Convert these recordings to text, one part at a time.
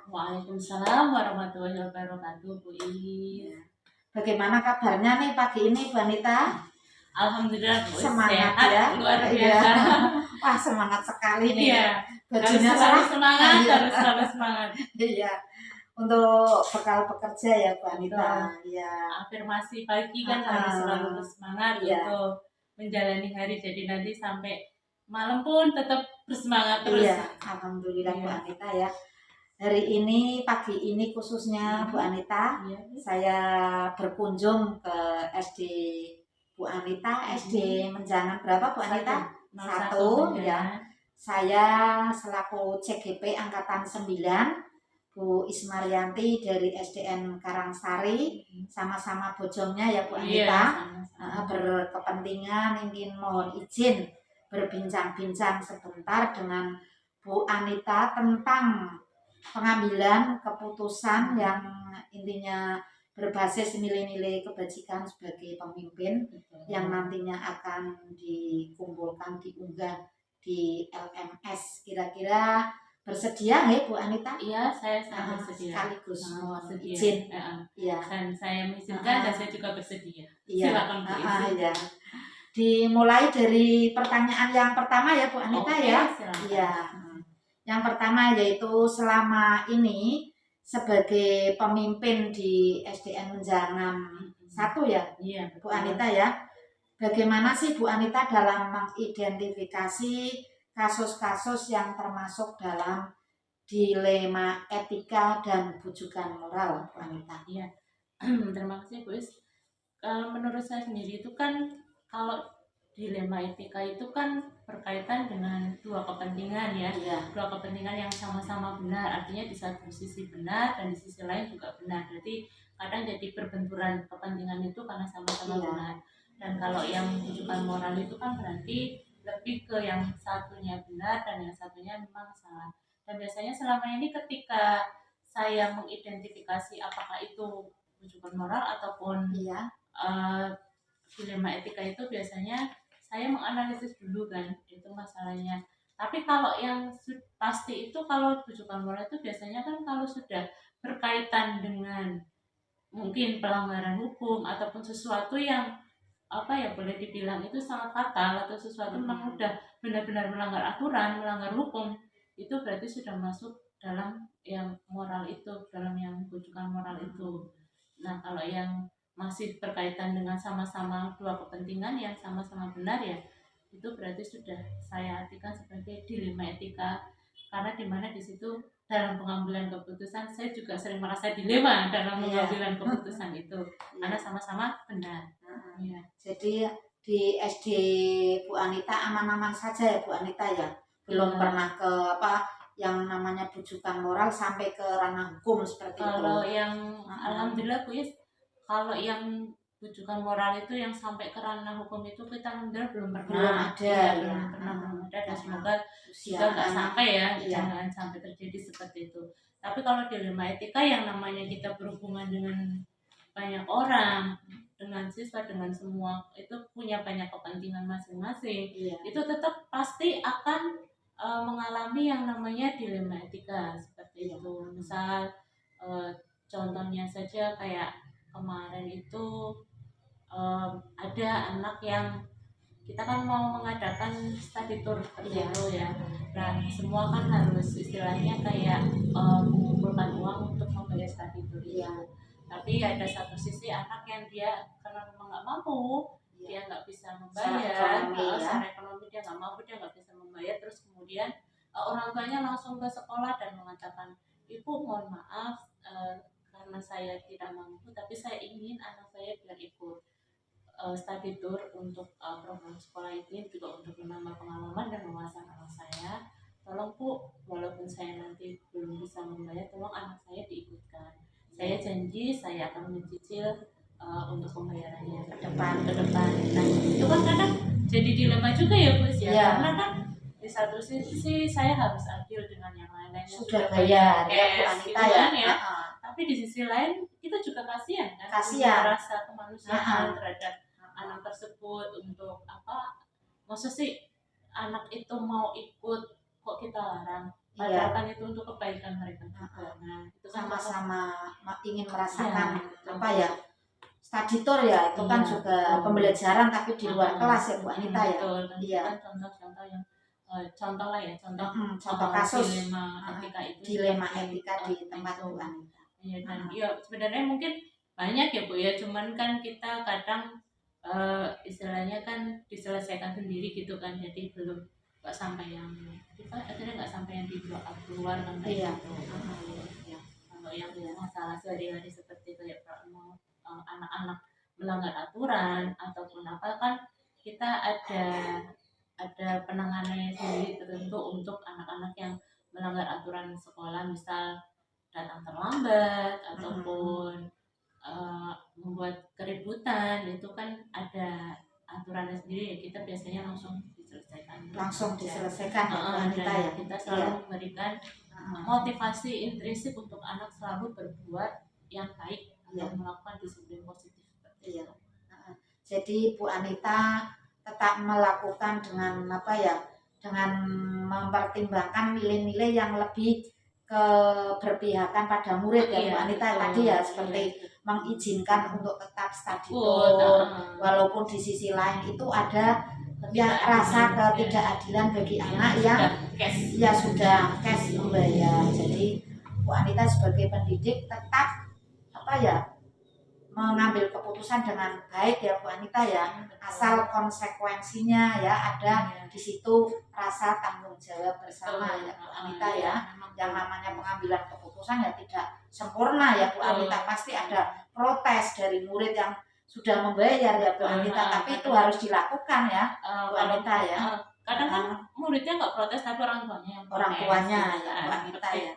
Waalaikumsalam warahmatullahi wabarakatuh, Bu Is. Ya. Bagaimana kabarnya nih pagi ini, Bu Anita? Alhamdulillah, Bu Is, Semangat sehat, ya? luar Iya. biasa. Wah, semangat sekali nih. Iya, harus Bajunya selalu cerah. semangat, Iya. harus selalu semangat. Iya. Untuk bekal bekerja ya, Bu Anita. Betul. Iya. Afirmasi pagi kan harus selalu bersemangat Iya. untuk menjalani hari. Jadi nanti sampai malam pun tetap bersemangat terus. Iya, alhamdulillah Bu Iya. Anita ya. Hari ini, pagi ini khususnya Bu Anita, Iya. saya berkunjung ke SD Bu Anita, SD Menjangan berapa Bu Anita? 1 ya. Saya selaku CGP Angkatan 9, Bu Ismarianti dari SDN Karangsari, sama-sama bojongnya ya Bu Anita. Berkepentingan ingin mohon izin berbincang-bincang sebentar dengan Bu Anita tentang pengambilan keputusan yang intinya berbasis nilai-nilai kebajikan sebagai pemimpin yang nantinya akan dikumpulkan, diunggah di LMS. Kira-kira bersedia nggak Bu Anita? Iya, saya sangat bersedia. Sekaligus mohon bersedia. izin. Iya. Dan saya mengizinkan dan saya juga bersedia. Silakan Bu Is. Iya. Dimulai dari pertanyaan yang pertama ya Bu Anita ya. Iya. Yang pertama yaitu selama ini sebagai pemimpin di SDN Menjangan 1 ya, iya, Bu Anita ya. Bagaimana sih Bu Anita dalam mengidentifikasi kasus-kasus yang termasuk dalam dilema etika dan bujukan moral, Bu Anita? Iya. Terima kasih Bu Is. Menurut saya sendiri itu kan kalau dilema etika itu kan berkaitan dengan dua kepentingan ya. Dua kepentingan yang sama-sama benar, artinya di satu sisi benar dan di sisi lain juga benar. Jadi kadang jadi berbenturan kepentingan itu karena sama-sama benar. Dan kalau yang bujukan moral itu kan berarti lebih ke yang satunya benar dan yang satunya memang salah. Dan biasanya selama ini ketika saya mengidentifikasi apakah itu bujukan moral ataupun dilema etika itu biasanya saya menganalisis dulu kan itu masalahnya. Tapi kalau yang pasti itu kalau bujukan moral itu biasanya kan kalau sudah berkaitan dengan mungkin pelanggaran hukum ataupun sesuatu yang boleh dibilang itu sangat fatal atau sesuatu memang udah benar-benar melanggar aturan, melanggar hukum, itu berarti sudah masuk dalam yang moral itu, dalam yang bujukan moral itu. Nah, kalau yang masih berkaitan dengan sama-sama dua kepentingan yang sama-sama benar ya, itu berarti sudah saya artikan sebagai dilema etika, karena dimana di situ dalam pengambilan keputusan saya juga sering merasa dilema dalam pengambilan keputusan itu karena sama-sama benar. Jadi di SD Bu Anita aman-aman saja ya Bu Anita ya, belum pernah ke yang namanya bujukan moral sampai ke ranah hukum seperti itu. Kalau yang alhamdulillah Bu Is, kalau yang bujukan moral itu yang sampai ke ranah hukum itu kita alhamdulillah belum pernah ada. Belum ada dan semoga juga nggak sampai ya, jangan sampai terjadi seperti itu. Tapi kalau dilema etika yang namanya kita berhubungan dengan banyak orang, dengan siswa, dengan semua itu punya banyak kepentingan masing-masing, itu tetap pasti akan mengalami yang namanya dilema etika seperti itu. Misal contohnya saja kayak kemarin itu ada anak yang kita kan mau mengadakan study tour seperti itu ya. Dan semua kan harus istilahnya kayak mengumpulkan uang untuk membayar study tour itu. Tapi ada satu sisi anak yang dia karena memang nggak mampu, dia nggak bisa membayar, secara ekonomi dia nggak mampu, dia nggak bisa membayar. Terus kemudian orang tuanya langsung ke sekolah dan mengatakan, ibu mohon maaf karena saya tidak mampu, tapi saya ingin anak saya biar ikut study tour untuk program sekolah ini juga untuk menambah pengalaman dan wawasan anak saya. Tolong Bu, walaupun saya nanti belum bisa membayar, tolong anak saya diikutkan. Saya janji saya akan mencicil untuk pembayarannya ke depan. Nah, itu kan kadang jadi dilema juga ya Bu ya. Karena kan di satu sisi saya harus adil dengan yang lain-lain sudah bayar ya Bu Anita ya. Tapi di sisi lain kita juga kasihan kan, rasa kemanusiaan terhadap anak tersebut. Untuk masa sih anak itu mau ikut kok kita larang. padahal kan itu untuk kebaikan mereka juga. Nah itu kan sama-sama ingin merasakan apa ya, study tour ya, itu kan juga pembelajaran tapi di luar kelas ya Bu Anita ya. Iya. Kan contoh-contoh yang contoh lah ya, contoh kasus dilema etika di tempat Bu Anita. Iya, dan sebenarnya mungkin banyak ya Bu ya, cuman kan kita kadang istilahnya kan diselesaikan sendiri gitu kan, jadi belum nggak sampai yang kita akhirnya nggak sampai yang dibawa keluar kan kayak gitu. Kalau yang masalah sehari-hari seperti kayak anak-anak melanggar aturan ataupun apa kan, kita ada penanganannya sendiri tertentu untuk anak-anak yang melanggar aturan sekolah, misal datang terlambat ataupun membuat keributan, itu kan ada aturannya sendiri ya, kita biasanya langsung diselesaikan wanita ya. Kita selalu memberikan motivasi intrinsik untuk anak selalu berbuat yang baik atau melakukan disiplin positif. Jadi Bu Anita tetap melakukan dengan apa ya, dengan mempertimbangkan nilai-nilai yang lebih keberpihakan pada murid ya Bu Anita tadi ya, seperti mengizinkan untuk tetap study tour, walaupun di sisi lain itu ada ya rasa ketidakadilan bagi anak yang ya sudah cash membayar. Jadi Bu Anita sebagai pendidik tetap apa ya, mengambil keputusan dengan baik ya Bu Anita ya, asal konsekuensinya ya ada di situ rasa tanggung jawab bersama ya Bu Anita ya. Yang namanya pengambilan keputusan ya tidak sempurna ya Bu Anita, pasti ada protes dari murid yang sudah membayar ya Bu Anita, tapi itu harus dilakukan ya Bu Anita ya. Kadang kan muridnya nggak protes tapi orang tuanya yang protes. Orang tuanya ya Bu Anita ya.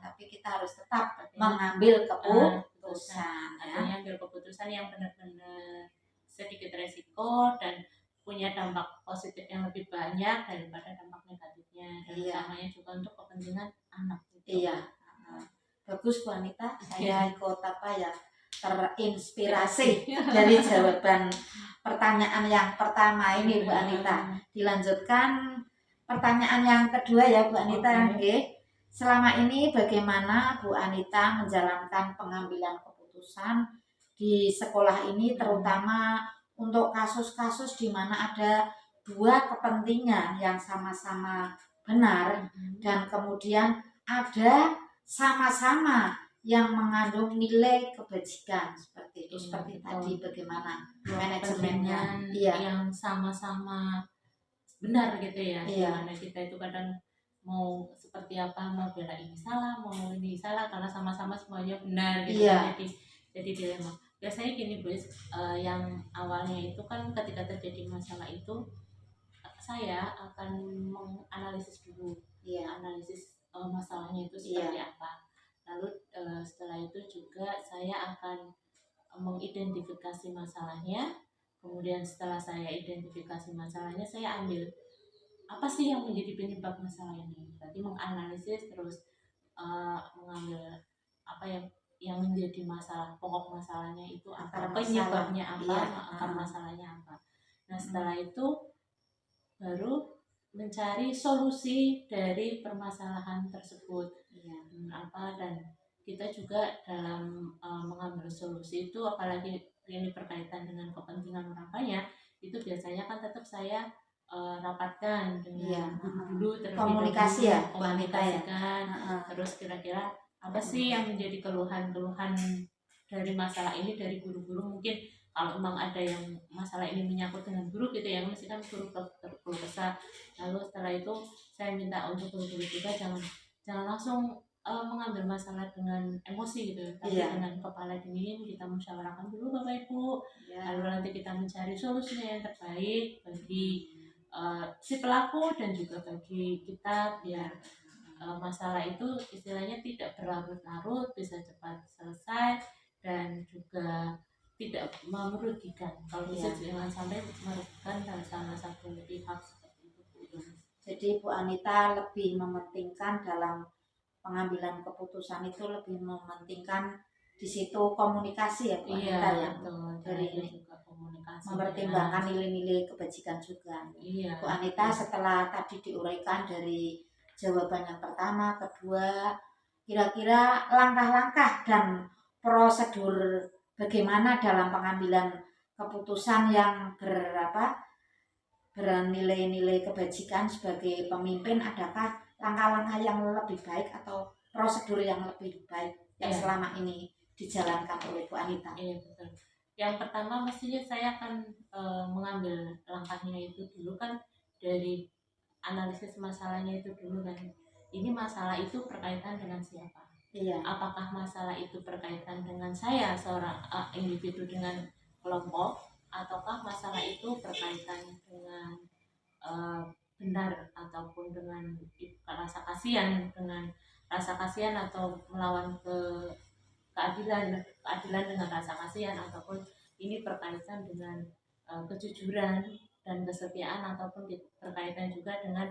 Tapi kita harus tetap mengambil keputusan. Artinya ambil keputusan yang benar-benar sedikit resiko dan punya dampak positif yang lebih banyak daripada dampak negatifnya, dan utamanya juga untuk kepentingan anak gitu. Bagus Bu Anita, saya ikut apa ya, terinspirasi dari jawaban pertanyaan yang pertama ini Bu Anita. Dilanjutkan pertanyaan yang kedua ya Bu Anita. Selama ini bagaimana Bu Anita menjalankan pengambilan keputusan di sekolah ini, terutama untuk kasus-kasus di mana ada dua kepentingan yang sama-sama benar dan kemudian ada sama-sama yang mengandung nilai kebajikan seperti itu, seperti tadi bagaimana manajemennya yang sama-sama benar gitu ya. Dimana kita itu kadang mau seperti apa, mau bela ini salah, mau ini salah, karena sama-sama semuanya benar gitu. Jadi dilema. Biasanya gini Bu, yang awalnya itu kan ketika terjadi masalah itu saya akan menganalisis dulu, analisis masalahnya itu seperti apa. Lalu setelah itu juga saya akan mengidentifikasi masalahnya. Kemudian setelah saya identifikasi masalahnya, saya ambil apa sih yang menjadi penyebab masalah ini. Berarti menganalisis terus mengambil apa yang menjadi masalah, pokok masalahnya itu apa, penyebabnya apa, akar masalahnya apa. Nah setelah itu baru mencari solusi dari permasalahan tersebut. Dan kita juga dalam mengambil solusi itu, apalagi ini berkaitan dengan kepentingan orang banyak, itu biasanya kan tetap saya rapatkan dengan guru terlebih komunikasi dahulu, ya komunikasikan terus kira-kira apa sih yang menjadi keluhan-keluhan dari masalah ini dari guru-guru. Mungkin kalau memang ada yang masalah ini menyangkut dengan guru gitu ya, mesti kan guru perlu kesal. Lalu setelah itu saya minta untuk guru-guru juga jangan langsung mengambil masalah dengan emosi gitu, tapi dengan kepala dingin kita musyawarahkan dulu Bapak Ibu, lalu nanti kita mencari solusinya yang terbaik bagi si pelaku dan juga bagi kita, biar masalah itu istilahnya tidak berlarut-larut, bisa cepat selesai dan juga tidak merugikan. Kalau bisa jangan sampai merugikan salah satu pihak seperti itu. Jadi Bu Anita lebih mementingkan dalam pengambilan keputusan itu, lebih mementingkan di situ komunikasi ya Bu Anita ya. Dari ini juga komunikasi, mempertimbangkan nilai-nilai kebajikan juga. Bu Anita setelah tadi diuraikan dari jawaban yang pertama, kedua, kira-kira langkah-langkah dan prosedur bagaimana dalam pengambilan keputusan yang bernilai-nilai kebajikan sebagai pemimpin, adakah langkah-langkah yang lebih baik atau prosedur yang lebih baik yang selama ini dijalankan oleh Bu Anita? Iya, betul. Yang pertama mestinya saya akan mengambil langkahnya itu dulu kan dari analisis masalahnya itu dulu kan. Ini masalah itu berkaitan dengan siapa? Iya. Apakah masalah itu berkaitan dengan saya seorang individu dengan kelompok, ataukah masalah itu berkaitan dengan benar ataupun dengan rasa kasihan atau melawan keadilan dengan rasa kasihan, ataupun ini berkaitan dengan kejujuran dan kesetiaan, ataupun berkaitan juga dengan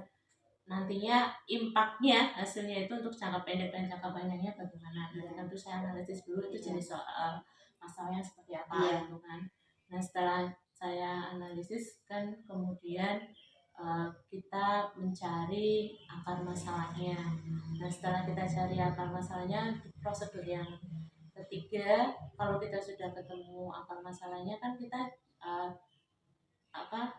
nantinya impactnya, hasilnya itu untuk jangka pendek dan jangka panjangnya bagaimana. Nanti tentu saya analisis dulu itu jenis soal masalahnya seperti apa gitu kan. Nah setelah saya analisis kan kemudian kita mencari akar masalahnya. Nah setelah kita cari akar masalahnya, prosedur yang ketiga, kalau kita sudah ketemu akar masalahnya kan kita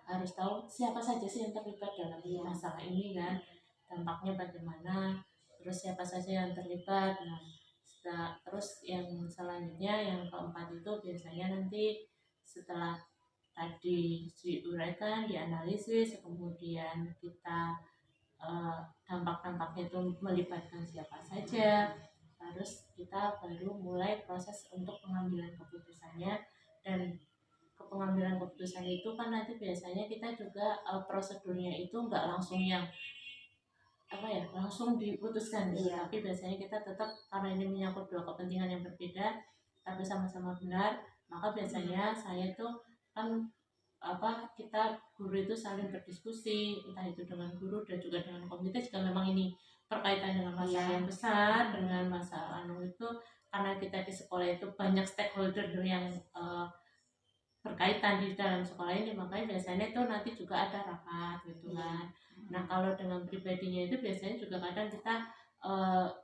harus tahu siapa saja sih yang terlibat dalam masalah ini kan, dampaknya bagaimana, terus siapa saja yang terlibat. Nah terus yang selanjutnya yang keempat itu biasanya nanti setelah tadi diuraikan, dianalisis, kemudian kita dampak-dampaknya itu melibatkan siapa saja, terus kita baru mulai proses untuk pengambilan keputusannya. Dan pengambilan keputusan itu kan nanti biasanya kita juga prosedurnya itu nggak langsung yang langsung diputuskan gitu. Tapi biasanya kita tetap, karena ini menyangkut dua kepentingan yang berbeda tapi sama-sama benar, maka biasanya saya tuh kan kita guru itu saling berdiskusi, entah itu dengan guru dan juga dengan komite jika memang ini berkaitan dengan masalah yang besar, dengan masalah itu, karena kita di sekolah itu banyak stakeholder yang berkaitan di dalam sekolah ini, makanya biasanya itu nanti juga ada rapat gitu kan. Nah kalau dengan pribadinya itu biasanya juga kadang kita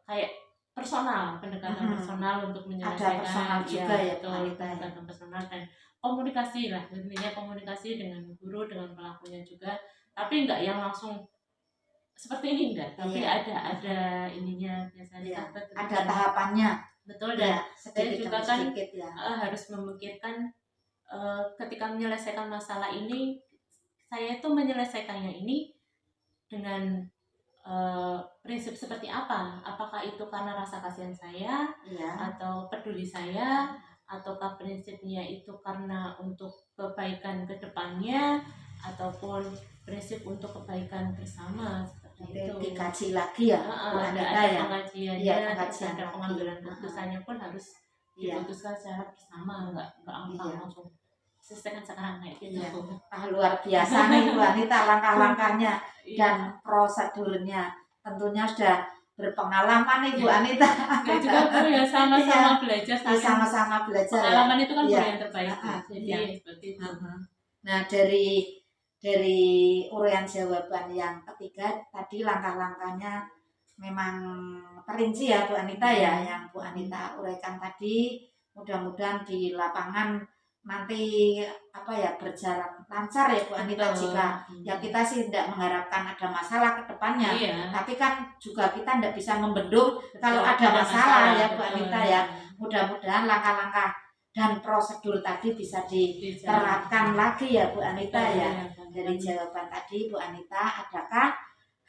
kayak pendekatan personal untuk menyelesaikan. Ada personal juga ya, pendekatan personal dan komunikasi lah, intinya komunikasi dengan guru, dengan pelakunya juga, tapi enggak yang langsung seperti ini enggak, tapi ada ininya biasanya. Ada tahapannya. Betul. Dan saya juga kan harus memikirkan ketika menyelesaikan masalah ini, saya itu menyelesaikannya ini dengan prinsip seperti apa? Apakah itu karena rasa kasihan saya, atau peduli saya, ataukah prinsipnya itu karena untuk kebaikan kedepannya, ataupun prinsip untuk kebaikan bersama, seperti itu. Dikaji lagi ya, ada pengajiannya, ada pengambilan keputusannya pun harus diputuskan secara bersama, nggak langsung selesaikan sekarang kayak gitu. Luar biasa nih Bu Anita langkah-langkahnya dan prosedurnya, tentunya sudah berpengalaman nih Bu Anita. Ya juga Bu ya, sama-sama belajar. Sama-sama belajar. Pengalaman itu kan yang terbaik. Jadi seperti itu. Nah dari uraian jawaban yang ketiga tadi, langkah-langkahnya memang terinci ya Bu Anita ya, yang Bu Anita uraikan tadi. Mudah-mudahan di lapangan nanti berjalan lancar ya Bu Anita. Jika ya kita sih tidak mengharapkan ada masalah ke depannya, tapi kan juga kita tidak bisa membendung kalau ada masalah ya Bu Anita ya. Mudah-mudahan langkah-langkah dan prosedur tadi bisa diterapkan lagi ya Bu Anita ya. Dari jawaban tadi Bu Anita, adakah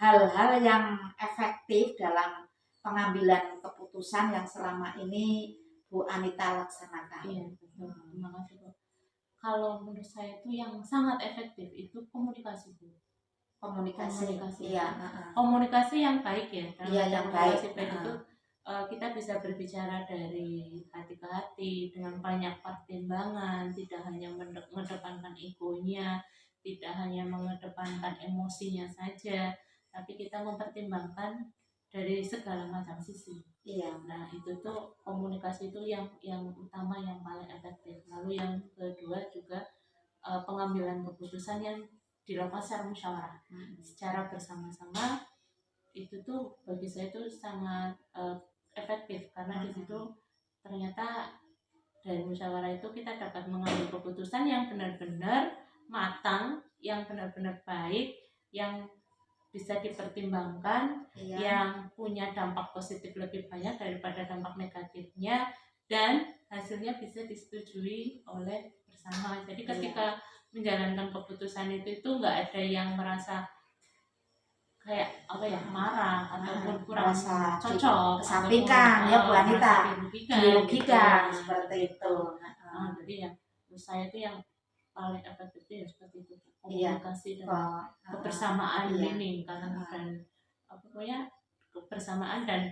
hal-hal yang efektif dalam pengambilan keputusan yang selama ini Bu Anita laksanakan? Iya, betul. Terima kasih Bu. Kalau menurut saya itu yang sangat efektif itu komunikasi Bu. Komunikasi yang baik ya. Yang baik itu kita bisa berbicara dari hati ke hati dengan banyak pertimbangan, tidak hanya mengedepankan egonya, tidak hanya mengedepankan emosinya saja, tapi kita mempertimbangkan dari segala macam sisi. Nah itu tuh komunikasi itu yang utama, yang paling efektif. Lalu yang kedua juga pengambilan keputusan yang dilakukan secara musyawarah, secara bersama-sama, itu tuh bagi saya itu sangat efektif karena di situ ternyata dari musyawarah itu kita dapat mengambil keputusan yang benar-benar matang, yang benar-benar baik, yang bisa dipertimbangkan, yang punya dampak positif lebih banyak daripada dampak negatifnya, dan hasilnya bisa disetujui oleh bersama. Jadi ketika menjalankan keputusan itu nggak ada yang merasa kayak apa ya, marah ataupun kurang cocok, kesampingkan ya Bu Anita, dirugikan gitu. seperti itu. Jadi ya menurut saya itu yang paling efektif ya seperti itu, komunikasi dan kebersamaan ini karena dan pokoknya kebersamaan dan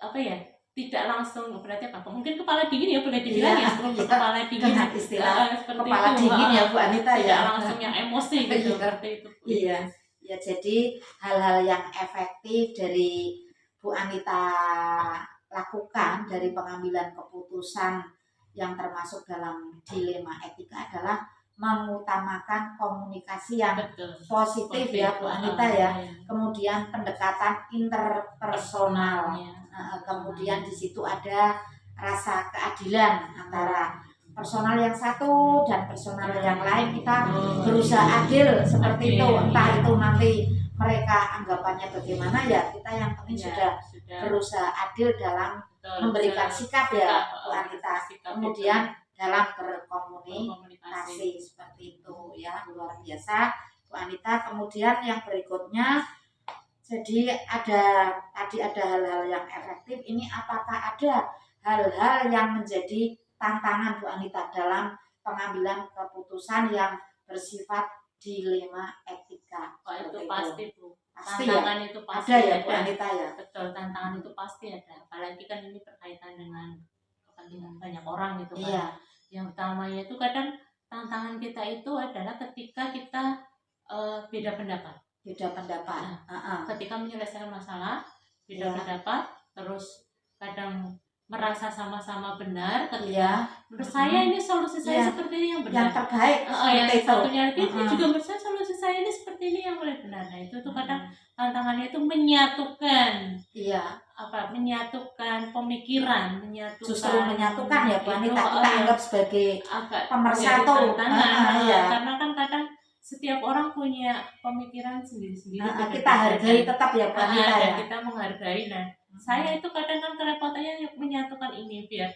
apa ya, tidak langsung berarti apa, mungkin kepala dingin ya boleh dibilang ya, kepala dingin istilah seperti kepala itu, dingin ya Bu Anita tidak ya, langsung yang emosi gitu seperti itu. Iya ya, jadi hal-hal yang efektif dari Bu Anita lakukan dari pengambilan keputusan yang termasuk dalam dilema etika adalah mengutamakan komunikasi yang positif ya Bu Anita ya, kemudian pendekatan interpersonal, kemudian di situ ada rasa keadilan antara personal yang satu dan personal yang lain, kita berusaha adil seperti itu, entah itu nanti mereka anggapannya bagaimana ya, kita yang penting sudah berusaha adil dalam memberikan sikap ya Bu Anita, kemudian dalam berkomunikasi seperti itu ya, luar biasa Bu Anita. Kemudian yang berikutnya, jadi tadi ada hal-hal yang efektif, ini apakah ada hal-hal yang menjadi tantangan Bu Anita dalam pengambilan keputusan yang bersifat dilema etika? Itu pasti Bu, pasti tantangan ya? Itu pasti ada ya Bu Anita ya? Betul, tantangan itu pasti ada, apalagi kan ini berkaitan dengan kepentingan banyak orang gitu kan. Iya. Yang utamanya itu kadang tantangan kita itu adalah ketika kita beda pendapat. Ketika menyelesaikan masalah beda pendapat, terus kadang merasa sama-sama benar ketika menurut saya ini solusi saya seperti ini yang benar, yang terbaik, yang satunya lagi juga menurut saya solusi saya ini seperti ini yang paling benar. Nah itu tuh kadang tantangannya itu menyatukan menyatukan pemikiran, justru menyatukan ya Bu Anita, kita anggap sebagai pemersatu karena kan kadang setiap orang punya pemikiran sendiri-sendiri, kita hargai tetap ya Bu Anita dan kita menghargai. Nah saya itu kadang kan kerepotannya menyatukan ini biar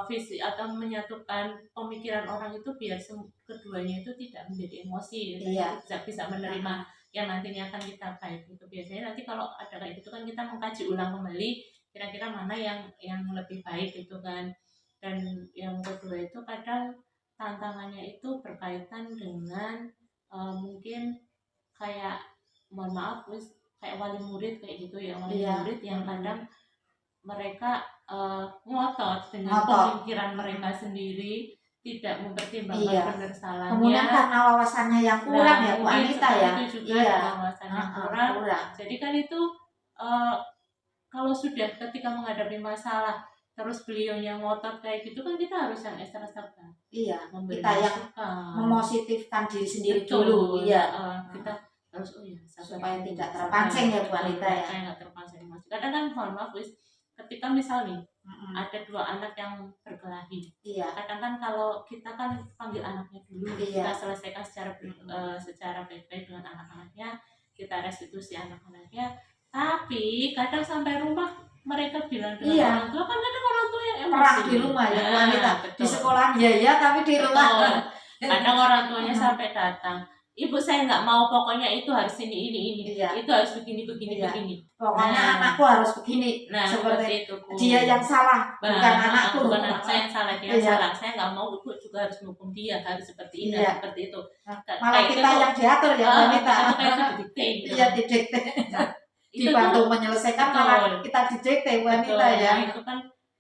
visi atau menyatukan pemikiran orang itu biar keduanya itu tidak menjadi emosi, bisa menerima yang nantinya akan kita baik itu. Biasanya nanti kalau ada kayak gitu kan kita mengkaji ulang kembali kira-kira mana yang lebih baik itu kan. Dan yang kedua itu kadang tantangannya itu berkaitan dengan mungkin kayak mohon maaf kayak wali murid kayak gitu ya, wali murid yang kadang mereka ngotot dengan pemikiran mereka sendiri, tidak mempertimbangkan benar salahnya. Kemudian karena wawasannya yang kurang ya Bu Anita ya. Itu juga wawasannya kurang. Jadi kan itu kalau sudah ketika menghadapi masalah terus beliaunya ngotot kayak gitu kan kita harus yang extra sabar. Kita yang mempositifkan diri sendiri dulu. Kita harus supaya tidak terpancing ya Bu Anita ya. Nggak terpancing. Kadang kan mohon maaf ketika misalnya ada dua anak yang berkelahi, kadang kan kalau kita kan panggil anaknya dulu, kita selesaikan secara baik-baik dengan anak-anaknya, kita restitusi anak-anaknya. Tapi kadang sampai rumah mereka bilang dengan orang tua, kan kadang orang tua yang emosi. Perang di rumah ya Bu Anita, di sekolah ya tapi di rumah. Kadang orang tuanya sampai datang, ibu saya nggak mau, pokoknya itu harus ini, itu harus begini. Pokoknya anakku harus begini. Seperti itu. Dia yang salah, bukan anakku. Bukan anak saya yang salah, dia yang salah. Saya nggak mau, ibu juga harus menghukum dia, harus seperti ini, seperti itu. Malah kita yang diatur ya wanita. Didikte. Dibantu menyelesaikan, malah kita didikte wanita ya.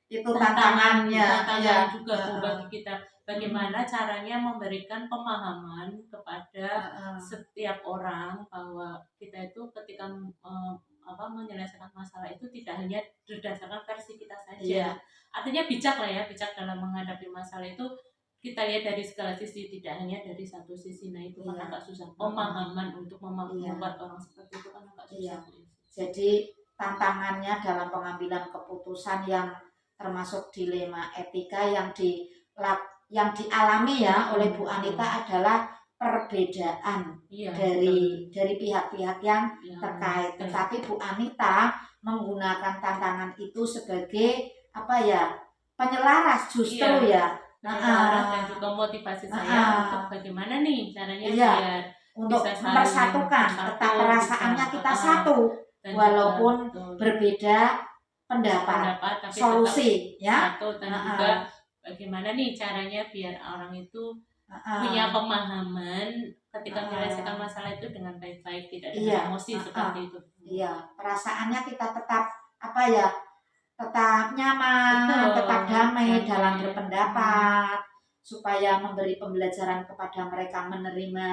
Itu tantangannya. Tantangan juga bagi kita. Bagaimana caranya memberikan pemahaman kepada setiap orang bahwa kita itu ketika menyelesaikan masalah itu tidak hanya berdasarkan versi kita saja. Artinya bijak dalam menghadapi masalah itu kita lihat dari segala sisi, tidak hanya dari satu sisi. Nah itu kan agak susah. Pemahaman untuk membuat orang seperti itu kan agak susah. Jadi tantangannya dalam pengambilan keputusan yang termasuk dilema etika yang dialami ya oleh Bu Anita adalah perbedaan dari pihak-pihak yang terkait. Tetapi Bu Anita menggunakan tantangan itu sebagai apa ya, penyelaras justru ya. Dan juga motivasi saya untuk bagaimana nih caranya biar untuk mempersatukan, tetap perasaannya kita satu walaupun berbeda pendapat tapi solusi ya. Satu dan juga bagaimana nih caranya biar orang itu punya pemahaman ketika menyelesaikan masalah itu dengan baik-baik, tidak dengan emosi seperti itu. Iya, perasaannya kita tetap apa ya, tetap nyaman, tetap damai dalam berpendapat, supaya memberi pembelajaran kepada mereka menerima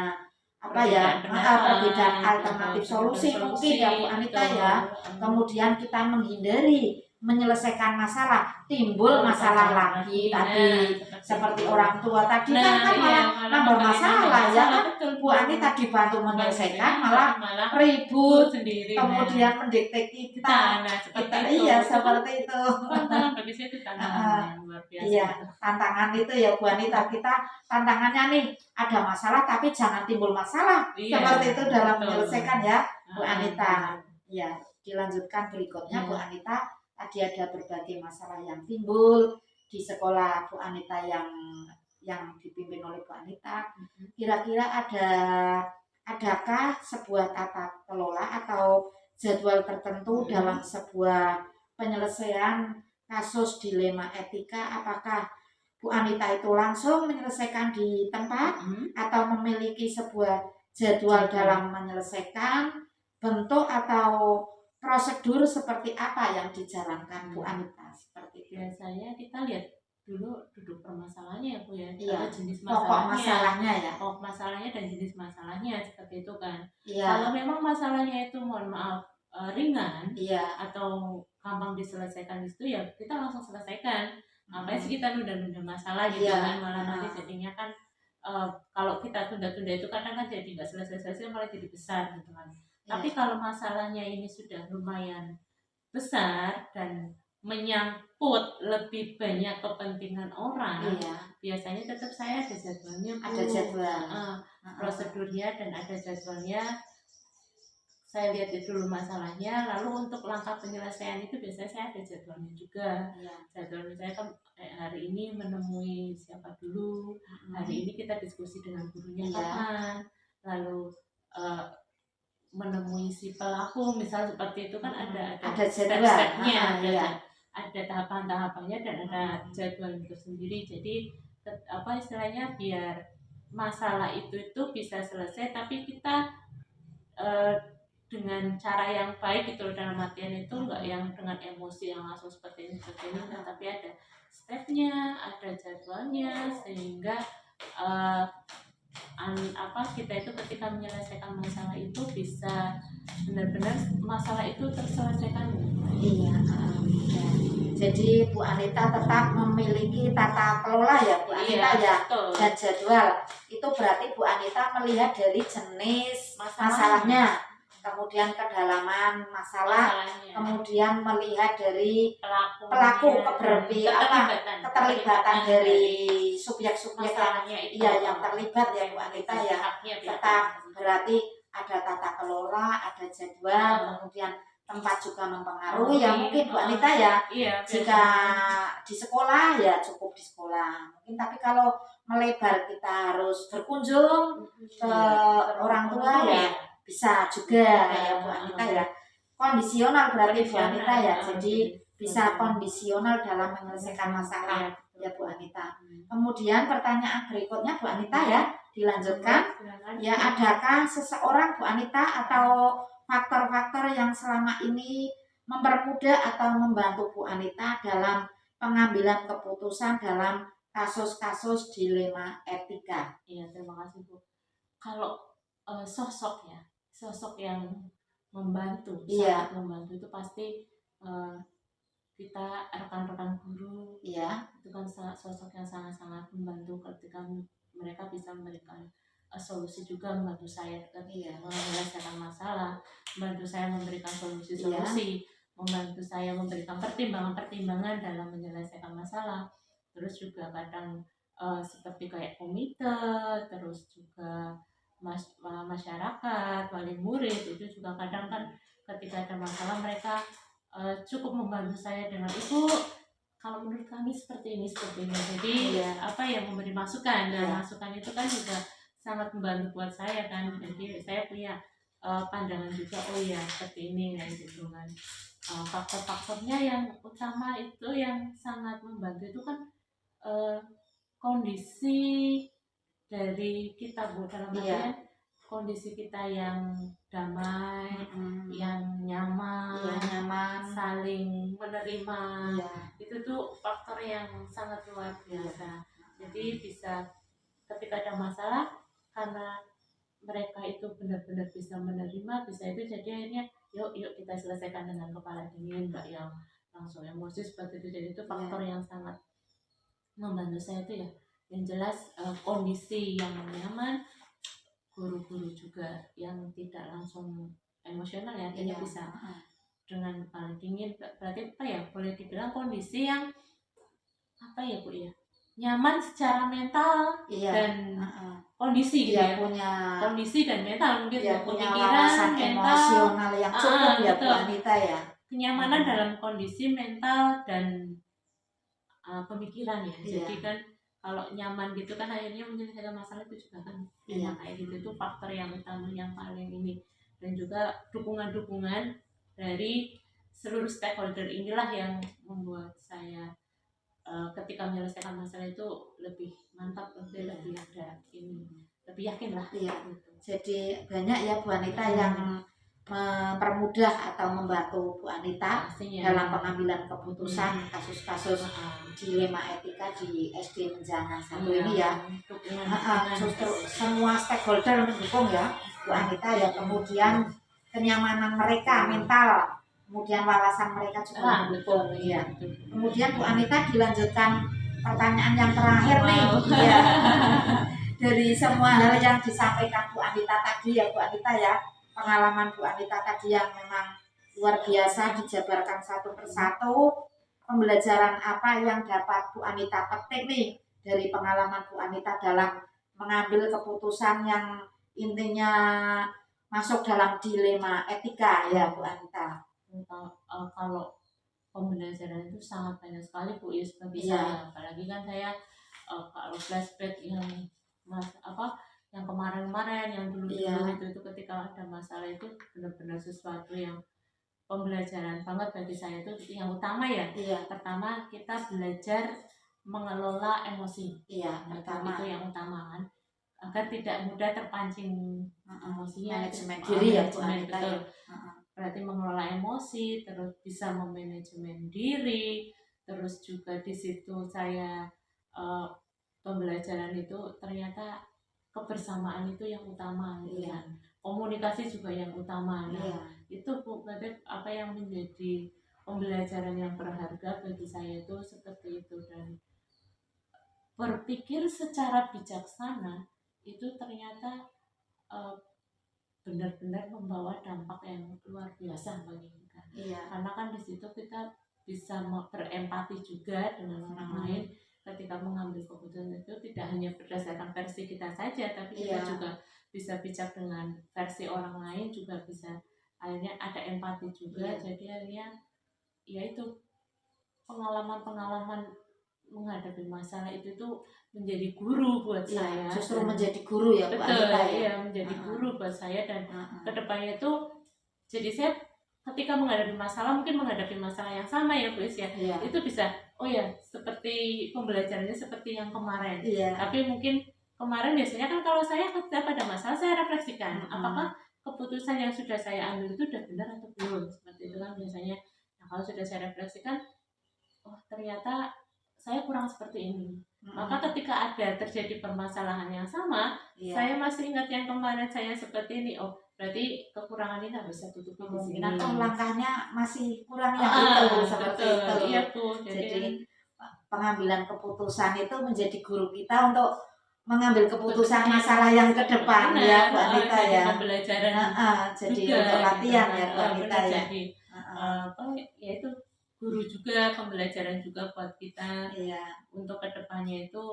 apa ya, perbedaan alternatif solusi mungkin ya Bu Anita ya. Kemudian kita menghindari menyelesaikan masalah, timbul masalah lagi tadi seperti orang tua tadi kan malah nambah masalah ya kan. Bu Anita dibantu menyelesaikan malah ribut sendiri, kemudian mendikte kita. Iya seperti itu. Tantangan bagi saya itu tantangan luar biasa. Iya, tantangan itu ya Bu Anita, kita tantangannya nih ada masalah tapi jangan timbul masalah. Seperti itu dalam menyelesaikan ya Bu Anita. Ya, dilanjutkan berikutnya Bu Anita. Tadi ada berbagai masalah yang timbul di sekolah Bu Anita yang dipimpin oleh Bu Anita. Kira-kira adakah sebuah tata kelola atau jadwal tertentu dalam sebuah penyelesaian kasus dilema etika? Apakah Bu Anita itu langsung menyelesaikan di tempat atau memiliki sebuah jadwal dalam menyelesaikan, bentuk atau prosedur seperti apa yang dijalankan Bu Anita? Seperti itu. Biasanya kita lihat dulu duduk permasalahannya ya Bu ya, jenis pokok masalahnya ya, pokok masalahnya dan jenis masalahnya seperti itu kan. Kalau memang masalahnya itu mohon maaf ringan atau gampang diselesaikan itu ya kita langsung selesaikan. Ngapain sih kita nunda-nunda masalah gitu kan, malah nanti jadinya kan kalau kita tunda-tunda itu kadang kan jadi nggak selesai-selesai malah jadi besar gitu kan. Tapi kalau masalahnya ini sudah lumayan besar dan menyangkut lebih banyak kepentingan orang, biasanya tetap saya ada jadwalnya Bu. Ada jadwal, prosedurnya dan ada jadwalnya. Saya lihat dulu masalahnya, lalu untuk langkah penyelesaian itu biasanya saya ada jadwalnya juga. Jadwalnya saya kan hari ini menemui siapa dulu, hari ini kita diskusi dengan gurunya kapan, lalu menemui si pelaku misal seperti itu kan ada step-stepnya, ada tahapan-tahapannya dan ada jadwal itu sendiri. Jadi apa istilahnya, biar masalah itu bisa selesai tapi kita dengan cara yang baik gitu, dalam artian itu enggak yang dengan emosi yang langsung seperti ini tapi ada stepnya, ada jadwalnya, sehingga kita itu ketika menyelesaikan masalah itu bisa benar-benar masalah itu terselesaikan. Iya. Jadi Bu Anita tetap memiliki tata kelola ya Bu Anita ya, dan jadwal. Itu berarti Bu Anita melihat dari jenis masalahnya, kemudian kedalaman masalah, kemudian melihat dari pelaku keterlibatan dari subjek-subjek yang terlibat ya Bu Anita ya. Tetap berarti ada tata kelola, ada jadwal, kemudian tempat juga mempengaruhi ya mungkin Bu Anita ya. Jika di sekolah ya cukup di sekolah mungkin, tapi kalau melebar kita harus berkunjung ke orang tua ya bisa juga ya Bu Anita ya. Kondisional berarti Bu Anita ya, jadi bisa kondisional dalam menyelesaikan masalah ya Bu Anita. Kemudian pertanyaan berikutnya Bu Anita ya, dilanjutkan ya, adakah seseorang Bu Anita atau faktor-faktor yang selama ini mempermudah atau membantu Bu Anita dalam pengambilan keputusan dalam kasus-kasus dilema etika? Iya, terima kasih Bu. Kalau sosok yang membantu, sangat membantu itu pasti kita rekan-rekan guru, itu kan sosok yang sangat-sangat membantu ketika mereka bisa memberikan solusi juga, membantu saya Iya. menyelesaikan masalah, membantu saya memberikan Iya. solusi-solusi, membantu saya memberikan pertimbangan-pertimbangan dalam menyelesaikan masalah. Terus juga kadang seperti kayak komite, terus juga masyarakat, wali murid itu juga kadang kan ketika ada masalah mereka cukup membantu saya dengan itu, kalau menurut kami seperti ini seperti ini, jadi apa ya, memberi masukan. Dan masukan itu kan juga sangat membantu buat saya kan, jadi saya punya pandangan juga, oh ya seperti ini kayak gitu kan. Faktor-faktornya yang utama itu yang sangat membantu itu kan kondisi dari kita, Bu, dalam artian kondisi kita yang damai, yang nyaman, saling menerima, itu tuh faktor yang sangat luar biasa. Jadi bisa ketika ada masalah, karena mereka itu benar-benar bisa menerima, bisa itu, jadi akhirnya yuk kita selesaikan dengan kepala dingin, nggak yang langsung emosi seperti itu. Jadi itu faktor yang sangat membantu saya itu ya. Yang jelas kondisi yang nyaman, guru-guru juga yang tidak langsung emosional ya, jadi bisa dengan kepala dingin. Berarti apa ya, boleh dibilang kondisi yang apa ya, Bu ya, nyaman secara mental dan kondisi dia ya, punya kondisi dan mental, mungkin dia punya pemikiran, mental, emosional yang cukup ya Bu Anita ya. Kenyamanan dalam kondisi mental dan pemikiran ya. Jadi kan kalau nyaman gitu kan akhirnya menyelesaikan masalah itu juga kan enak kayak gitu. Itu faktor yang utama yang paling ini. Dan juga dukungan-dukungan dari seluruh stakeholder inilah yang membuat saya ketika menyelesaikan masalah itu lebih mantap, lebih ada ini, lebih yakin lah. Gitu. Jadi banyak ya Bu Anita yang mempermudah atau membantu Bu Anita dalam pengambilan keputusan kasus-kasus dilema etika di SD Menjangan 1 ini ya. Justru semua stakeholder mendukung ya Bu Anita ya. Kemudian kenyamanan mereka mental, kemudian wawasan mereka juga mendukung ya. Kemudian Bu Anita dilanjutkan pertanyaan yang terakhir nih ya. Dari semua hal yang disampaikan Bu Anita tadi ya Bu Anita ya, pengalaman Bu Anita tadi yang memang luar biasa dijabarkan satu persatu, pembelajaran apa yang dapat Bu Anita petik nih dari pengalaman Bu Anita dalam mengambil keputusan yang intinya masuk dalam dilema etika ya Bu Anita. Kalau pembelajaran itu sangat banyak sekali Bu ya bagi saya, apalagi kan saya kalau flashback yang yang kemarin-kemarin, yang dulu-dulu itu ketika ada masalah itu benar-benar sesuatu yang pembelajaran banget bagi saya. Itu yang utama ya. Pertama kita belajar mengelola emosi. Pertama itu yang utama kan, agar tidak mudah terpancing emosinya. Manajemen diri ya Bu Anita. Betul. Berarti mengelola emosi, terus bisa memanajemen diri, terus juga di situ saya pembelajaran itu ternyata kebersamaan itu yang utama, kan? Komunikasi juga yang utama. Itu berarti apa yang menjadi pembelajaran yang berharga bagi saya itu seperti itu. Dan berpikir secara bijaksana itu ternyata benar-benar membawa dampak yang luar biasa bagi kita. Karena kan di situ kita bisa berempati juga dengan orang lain. Ketika mengambil keputusan itu tidak hanya berdasarkan versi kita saja, tapi kita juga bisa bijak dengan versi orang lain, juga bisa akhirnya ada empati juga. Jadi akhirnya ya itu pengalaman-pengalaman menghadapi masalah itu tuh menjadi guru buat saya. Justru menjadi guru ya Bu Anita ya. Iya, menjadi guru buat saya. Dan kedepannya itu jadi saya ketika menghadapi masalah, mungkin menghadapi masalah yang sama ya Bu ya, itu bisa oh ya seperti pembelajarannya seperti yang kemarin. Tapi mungkin kemarin biasanya kan kalau saya ketika pada masalah saya refleksikan apakah keputusan yang sudah saya ambil itu sudah benar atau belum, seperti itu kan biasanya. Nah kalau sudah saya refleksikan, oh ternyata saya kurang seperti ini. Maka ketika ada terjadi permasalahan yang sama, saya masih ingat yang kemarin saya seperti ini. Oh berarti kekurangan ini harus saya tutupi di sini. Atau langkahnya masih kurang yang itu seperti itu. Iya Bu. Jadi pengambilan keputusan itu menjadi guru kita untuk mengambil keputusan masalah yang ke depan ya Bu Anita jadi ya. pembelajaran Jadi juga, untuk latihan gitu. ya Bu Anita ya. Jadi ya itu guru juga, pembelajaran juga buat kita untuk kedepannya itu,